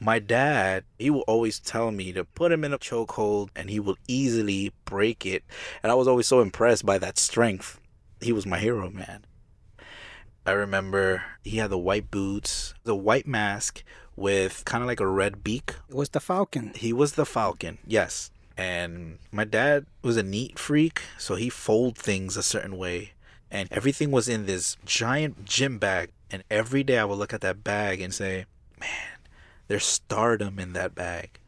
My dad, he will always tell me to put him in a chokehold and he will easily break it. And I was always so impressed by that strength. He was my hero, man. I remember he had the white boots, the white mask with kind of like a red beak. It was the Falcon. He was the Falcon, yes. And my dad was a neat freak, so he folded things a certain way. And everything was in this giant gym bag. And every day I would look at that bag and say, man, there's stardom in that bag.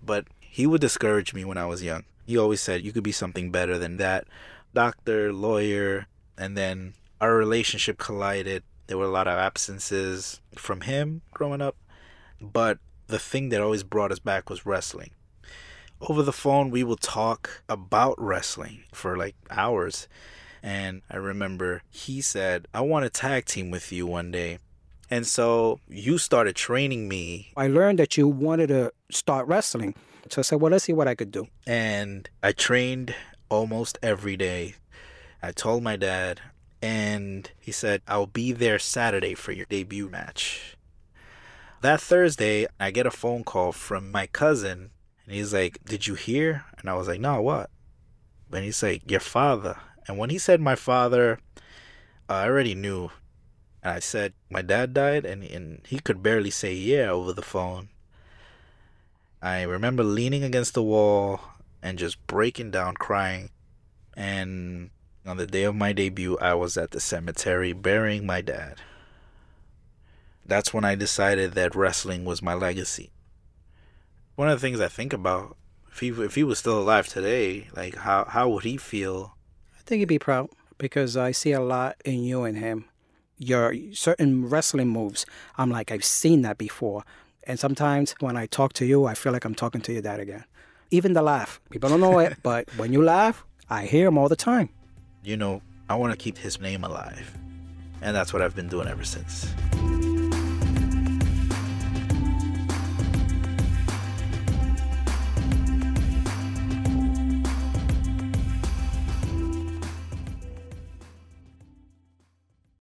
But he would discourage me when I was young. He always said, you could be something better than that. Doctor, lawyer, and then our relationship collided. There were a lot of absences from him growing up. But the thing that always brought us back was wrestling. Over the phone, we would talk about wrestling for like hours. And I remember he said, I want to tag team with you one day. And so you started training me. I learned that you wanted to start wrestling. So I said, well, let's see what I could do. And I trained almost every day. I told my dad, and he said, I'll be there Saturday for your debut match. That Thursday, I get a phone call from my cousin. And he's like, did you hear? And I was like, no, what? And he's like, your father. And when he said my father, I already knew. And I said, my dad died, and he could barely say yeah over the phone. I remember leaning against the wall and just breaking down crying. And on the day of my debut, I was at the cemetery burying my dad. That's when I decided that wrestling was my legacy. One of the things I think about, if he was still alive today, like how would he feel? I think he'd be proud because I see a lot in you and him. Your certain wrestling moves, I'm like, I've seen that before. And sometimes when I talk to you, I feel like I'm talking to your dad again. Even the laugh. People don't know it, but when you laugh, I hear him all the time. You know, I want to keep his name alive. And that's what I've been doing ever since.